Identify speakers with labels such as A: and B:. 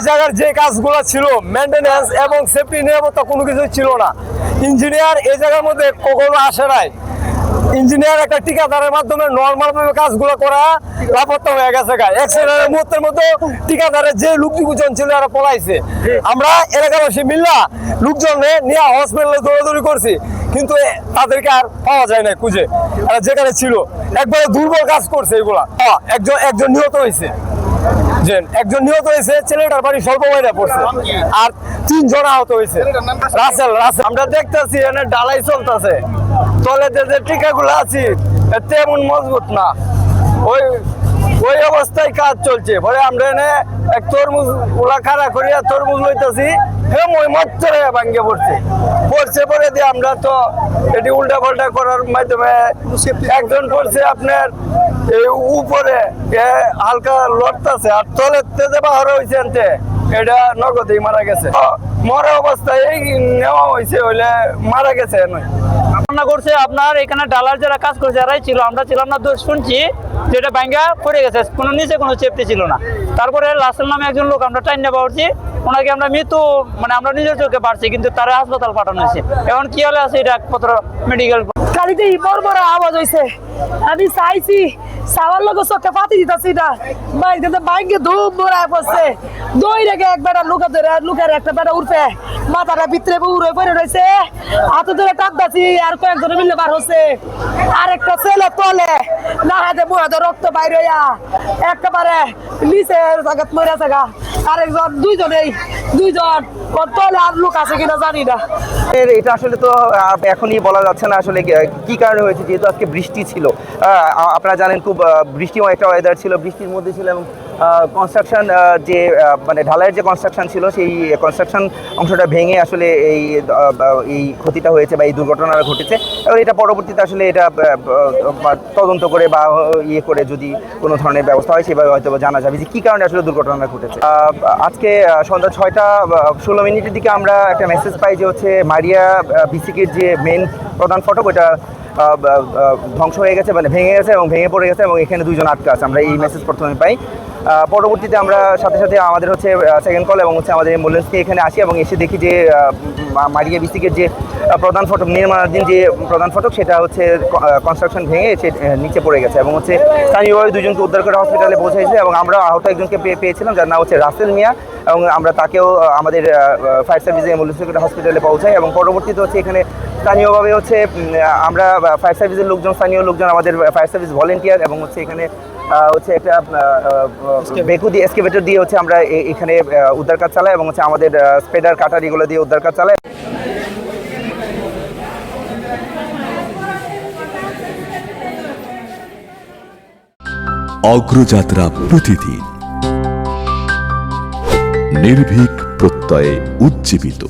A: জায়গার যে কাজগুলো ছিল মেইনটেনেন্স এবং সেফটি নিরাপত্তা কোনো কিছু ছিল না। ইঞ্জিনিয়ার এই জায়গার মধ্যে কখনো আসে নাই। ইঞ্জিনিয়ার একটা ঠিকাদারের মাধ্যমে নর্মাল ভাবে কাজগুলো করা লাপত্তা হয়ে গেছে। অ্যাক্সিডেন্টের মুহূর্তের মধ্যে ঠিকাদারের যে লোকজন ছিল এরা পলাইছে। আমরা এলাকাবাসী মিল্লা লোকজন নিয়ে হসপিটালে দৌড়াদৌড়ি করছি, কিন্তু তাদেরকে আর পাওয়া যায় না খুঁজে। এরা যেখানে ছিল একবারে দুর্বল কাজ করছে এগুলা। একজন নিহত হয়েছে, ছেলেটার বাড়ি স্বল্পমাইরা পড়ছে, আর 3 জন আহত হয়েছে। রাসেল আমরা দেখতেছি এখানে ডালাই চলতেছে, তলে যে টিকাগুলো আছে তেমন মজবুত না, ওই অবস্থায় কাজ চলছে। পরে আমরা এনে এক তরমুজ ওলা খাড়া করিয়া তরমুজ লইতেছি, ওই মচ্চরে ভাঙ্গে পড়ছে পরে দিয়ে আমরা তো এটি উল্টা পাল্টা করার মাধ্যমে একজন পড়ছে আপনার এই উপরে হালকা লড়তেছে, আর তলে তেজে বাহার হয়েছে এটা নগদেই মারা গেছে। মরা অবস্থায় নেওয়া হয়েছে, হইলে মারা গেছে।
B: ঘটনা করছে আপনার এখানে ডালার যারা কাজ করছে যারাই ছিল, আমরা ছিলাম না, দোষ শুনছি যেটা ভাঙ্গা পড়ে গেছে, কোনো নিচে কোনো সেফটি ছিল না। তারপরে লাসেল নামে একজন লোক আমরা টাইনে পাচ্ছি, ওনাকে আমরা মৃত্যু মানে আমরা নিজের চোখে পারছি, কিন্তু তারা হাসপাতাল পাঠানো হয়েছে। এখন কি হলে আছে এটা একমাত্র মেডিকেল।
C: খালিতে বড় বড় আওয়াজ হয়েছে, আমি চাইছি সাওয়ার লোক চোখে পাতি দিতেছি না, বাইকে ধুম ভরায় পড়ছে। দই রেখে এক বেটা লুকের একটা বেটা উঠে মাথাটা ভিতরে উড়ে পড়ে রয়েছে, হাতে ধরে টানতাছি, আর কয়েকজন মিলে বার হচ্ছে। আর একটা ছেলে তলে না হাতে মুহাতে রক্ত বাইর হইয়া একেবারে নিচে জায়গাত মরে আছে গা। আরেকজন দুইজন তলে আর লোক আছে কিনা জানি না।
D: এটা আসলে তো এখনই বলা যাচ্ছে না আসলে কি কারণে হয়েছে, যেহেতু আজকে বৃষ্টি ছিল। আপনারা জানেন খুব বৃষ্টিময় একটা ওয়েদার ছিল, বৃষ্টির মধ্যে ছিল, এবং কনস্ট্রাকশন যে মানে ঢালাইয়ের যে কনস্ট্রাকশন ছিল সেই কনস্ট্রাকশন অংশটা ভেঙে আসলে এই ক্ষতিটা হয়েছে বা এই দুর্ঘটনাটা ঘটেছে। এবং এটা পরবর্তীতে আসলে এটা তদন্ত করে বা ইয়ে করে যদি কোনো ধরনের ব্যবস্থা হয় সেভাবে হয়তো জানা যাবে যে কী কারণে আসলে দুর্ঘটনা ঘটেছে। আজকে সন্ধ্যা 6:16 দিকে আমরা একটা মেসেজ পাই যে হচ্ছে মারিয়া বিসিকের যে মেন প্রধান ফটক ওটা ধ্বংস হয়ে গেছে, মানে ভেঙে গেছে এবং ভেঙে পড়ে গেছে, এবং এখানে 2 জন আটকা আছে। আমরা এই মেসেজ প্রথমে পাই। পরবর্তীতে আমরা সাথে সাথে আমাদের হচ্ছে সেকেন্ড কল এবং হচ্ছে আমাদের অ্যাম্বুলেন্স নিয়ে এখানে আসি, এবং এসে দেখি যে মারিয়া বিসিকের যে প্রধান ফটক, নির্মাণাধীন যে প্রধান ফটক, সেটা হচ্ছে কনস্ট্রাকশন ভেঙে সে নিচে পড়ে গেছে, এবং হচ্ছে স্থানীয়ভাবে 2 জনকে উদ্ধার করে হসপিটালে পৌঁছাইছে। এবং আমরা আহত একজনকে পেয়েছিলাম, যার নাম হচ্ছে রাসেল মিয়া, এবং আমরা তাকেও আমাদের ফায়ার সার্ভিসে অ্যাম্বুলেন্স করে হসপিটালে পৌঁছাই। এবং পরবর্তীতে হচ্ছে এখানে স্থানীয়ভাবে হচ্ছে আমরা ফায়ার সার্ভিসের লোকজন, স্থানীয় লোকজন, আমাদের ফায়ার সার্ভিস ভলেন্টিয়ার, এবং হচ্ছে এখানে হচ্ছে একটা বেকু দিয়ে এসকেভেটর দিয়ে হচ্ছে আমরা এখানে উদ্ধার কাজ চালাই, এবং হচ্ছে আমাদের স্প্রেডার কাটার এগুলো দিয়ে উদ্ধার কাজ চালাই।
E: অগ্রযাত্রা প্রতিদিন নির্ভীক প্রত্যয়ে উজ্জীবিত।